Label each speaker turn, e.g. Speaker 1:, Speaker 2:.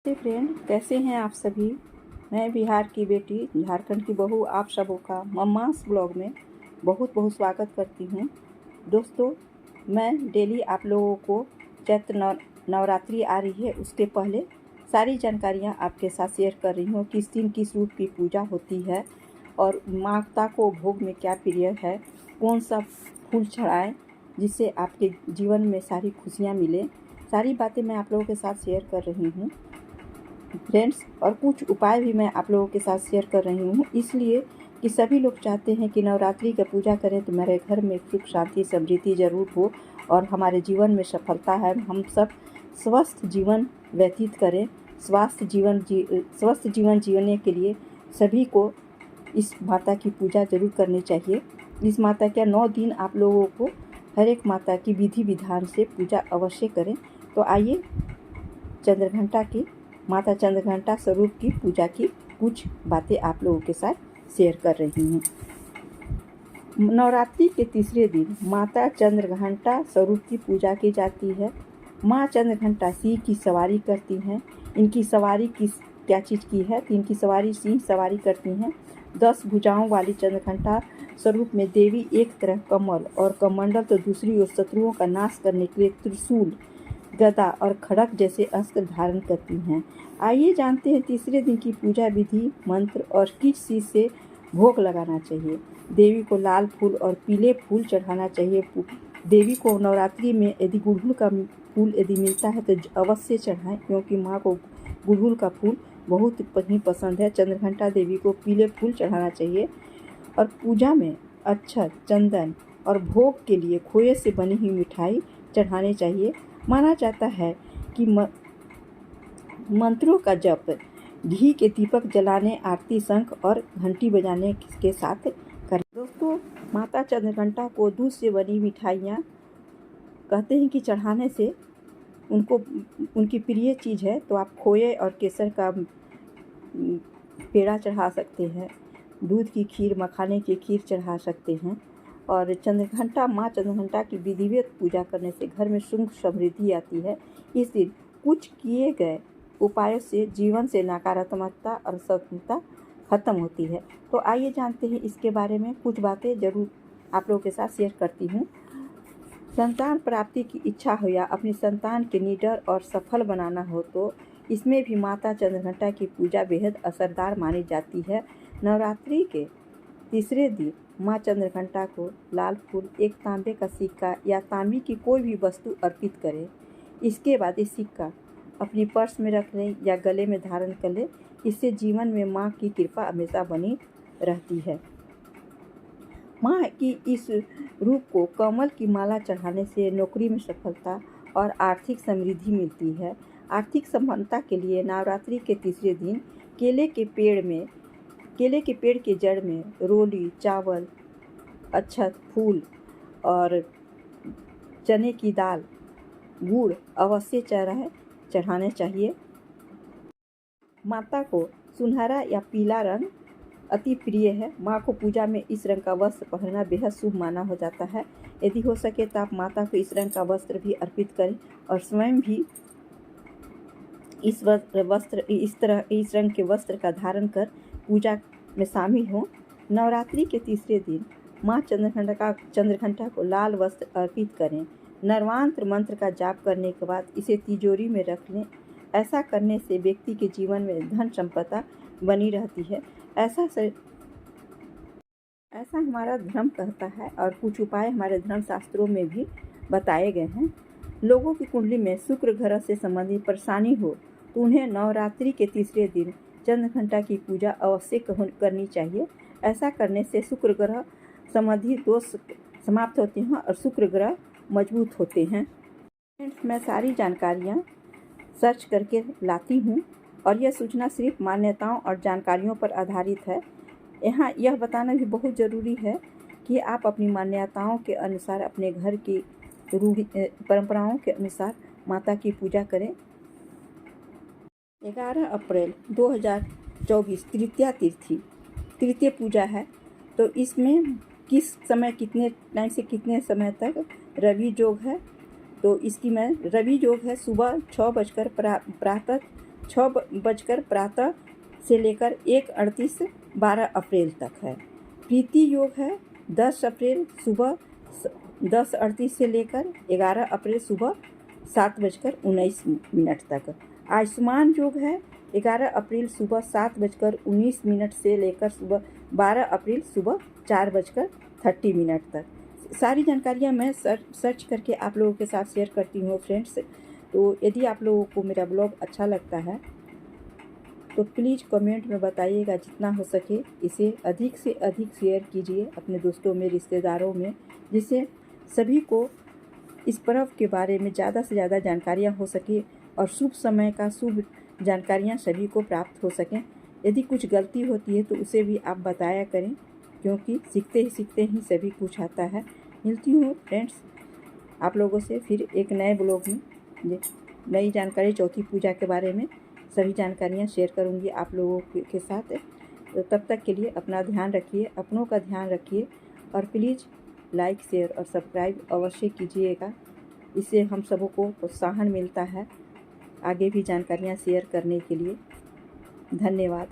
Speaker 1: नमस्ते फ्रेंड, कैसे हैं आप सभी। मैं बिहार की बेटी, झारखंड की बहू, आप सबों का मम्मास ब्लॉग में बहुत बहुत स्वागत करती हूं। दोस्तों, मैं डेली आप लोगों को चैत्र नवरात्रि आ रही है, उसके पहले सारी जानकारियां आपके साथ शेयर कर रही हूं। किस दिन किस रूप की पूजा होती है और माता को भोग में क्या प्रिय है, कौन सा फूल चढ़ाएं जिससे आपके जीवन में सारी खुशियाँ मिलें। सारी बातें मैं आप लोगों के साथ शेयर कर रही हूँ फ्रेंड्स, और कुछ उपाय भी मैं आप लोगों के साथ शेयर कर रही हूँ, इसलिए कि सभी लोग चाहते हैं कि नवरात्रि का पूजा करें तो मेरे घर में सुख शांति समृद्धि ज़रूर हो और हमारे जीवन में सफलता है, हम सब स्वस्थ जीवन व्यतीत करें। स्वस्थ जीवन जीने के लिए सभी को इस माता की पूजा ज़रूर करनी चाहिए। इस माता का 9 दिन आप लोगों को हर एक माता की विधि विधान से पूजा अवश्य करें। तो आइए चंद्रघंटा की माता चंद्रघंटा स्वरूप की पूजा की कुछ बातें आप लोगों के साथ शेयर कर रही हूँ। नवरात्रि के तीसरे दिन माता चंद्रघंटा स्वरूप की पूजा की जाती है। माँ चंद्रघंटा सिंह की सवारी करती हैं। इनकी सवारी क्या चीज़ की है, तो इनकी सवारी सिंह सवारी करती हैं। 10 भुजाओं वाली चंद्रघंटा स्वरूप में देवी एक तरफ कमल और कमंडल तो दूसरी ओर शत्रुओं का नाश करने के लिए त्रिशूल, गदा और खड़ग जैसे अस्त्र धारण करती हैं। आइए जानते हैं तीसरे दिन की पूजा विधि, मंत्र और किस चीज़ से भोग लगाना चाहिए। देवी को लाल फूल और पीले फूल चढ़ाना चाहिए। देवी को नवरात्रि में यदि गुड़हल का फूल यदि मिलता है तो अवश्य चढ़ाएं, क्योंकि माँ को गुड़हल का फूल बहुत ही पसंद है। चंद्रघंटा देवी को पीले फूल चढ़ाना चाहिए और पूजा में अक्षत, चंदन और भोग के लिए खोए से बनी हुई मिठाई चढ़ाने चाहिए। माना जाता है कि मंत्रों का जप घी के दीपक जलाने, आरती, शंख और घंटी बजाने के साथ करें। दोस्तों, माता चंद्रघंटा को दूध से बनी मिठाइयाँ कहते हैं कि चढ़ाने से उनको उनकी प्रिय चीज़ है, तो आप खोए और केसर का पेड़ा चढ़ा सकते हैं, दूध की खीर, मखाने की खीर चढ़ा सकते हैं। और चंद्रघंटा माँ चंद्रघंटा की विधिवत पूजा करने से घर में सुख समृद्धि आती है। इस दिन कुछ किए गए उपायों से जीवन से नकारात्मकता और असफलता खत्म होती है। तो आइए जानते हैं इसके बारे में कुछ बातें ज़रूर आप लोगों के साथ शेयर करती हूँ। संतान प्राप्ति की इच्छा हो या अपनी संतान के निडर और सफल बनाना हो तो इसमें भी माता चंद्रघंटा की पूजा बेहद असरदार मानी जाती है। नवरात्रि के तीसरे दिन माँ चंद्रघंटा को लाल फूल, एक तांबे का सिक्का या तांबे की कोई भी वस्तु अर्पित करें। इसके बाद इस सिक्का अपनी पर्स में रख लें या गले में धारण कर लें। इससे जीवन में माँ की कृपा हमेशा बनी रहती है। माँ की इस रूप को कमल की माला चढ़ाने से नौकरी में सफलता और आर्थिक समृद्धि मिलती है। आर्थिक समानता के लिए नवरात्रि के तीसरे दिन केले के पेड़ के जड़ में रोली, चावल, अक्षत, फूल और चने की दाल, गुड़ अवश्य चढ़ाने चाहिए। माता को सुनहरा या पीला रंग अति प्रिय है। माँ को पूजा में इस रंग का वस्त्र पहनना बेहद शुभ माना हो जाता है। यदि हो सके तो आप माता को इस रंग का वस्त्र भी अर्पित करें और स्वयं भी इस रंग के वस्त्र का धारण कर पूजा में शामिल हों। नवरात्रि के तीसरे दिन माँ चंद्रघंटा को लाल वस्त्र अर्पित करें। नर्वांत्र मंत्र का जाप करने के बाद इसे तिजोरी में रख लें। ऐसा करने से व्यक्ति के जीवन में धन संपदा बनी रहती है। ऐसा हमारा धर्म कहता है और कुछ उपाय हमारे धर्म शास्त्रों में भी बताए गए हैं। लोगों की कुंडली में शुक्र ग्रह से संबंधित परेशानी हो तो उन्हें नवरात्रि के तीसरे दिन चंद्रघंटा की पूजा अवश्य करनी चाहिए। ऐसा करने से शुक्र ग्रह संबंधी दोष समाप्त होते हैं और शुक्र ग्रह मजबूत होते हैं। मैं सारी जानकारियाँ सर्च करके लाती हूँ और यह सूचना सिर्फ मान्यताओं और जानकारियों पर आधारित है। यहाँ यह बताना भी बहुत ज़रूरी है कि आप अपनी मान्यताओं के अनुसार, अपने घर की रूढ़ी परंपराओं के अनुसार माता की पूजा करें। 11 अप्रैल 2024 तृतीय पूजा है। तो इसमें किस समय, कितने टाइम से कितने समय तक रवि योग है, तो इसकी मैं रवि योग है सुबह 6 बजकर प्रातः 6 बजकर प्रातः से लेकर 1:38 12 अप्रैल तक है। प्रीति योग है 10 अप्रैल सुबह 10:38 से लेकर 11 अप्रैल सुबह 7:19 तक। आयुष्मान योग है 11 अप्रैल सुबह 7:19 से लेकर सुबह 12 अप्रैल सुबह 4:30 तक। सारी जानकारियाँ मैं सर्च करके आप लोगों के साथ शेयर करती हूँ फ्रेंड्स। तो यदि आप लोगों को मेरा ब्लॉग अच्छा लगता है तो प्लीज़ कमेंट में बताइएगा, जितना हो सके इसे अधिक से अधिक शेयर कीजिए अपने दोस्तों में, रिश्तेदारों में, जिससे सभी को इस पर्व के बारे में ज़्यादा से ज़्यादा जानकारियाँ हो सके और शुभ समय का शुभ जानकारियाँ सभी को प्राप्त हो सकें। यदि कुछ गलती होती है तो उसे भी आप बताया करें, क्योंकि सीखते ही सभी कुछ आता है। मिलती हूँ फ्रेंड्स आप लोगों से फिर एक नए ब्लॉग में नई जानकारी चौथी पूजा के बारे में सभी जानकारियाँ शेयर करूँगी आप लोगों के साथ। तो तब तक के लिए अपना ध्यान रखिए, अपनों का ध्यान रखिए और प्लीज़ लाइक शेयर और सब्सक्राइब अवश्य कीजिएगा। इससे हम सबों को प्रोत्साहन मिलता है आगे भी जानकारियाँ शेयर करने के लिए। धन्यवाद।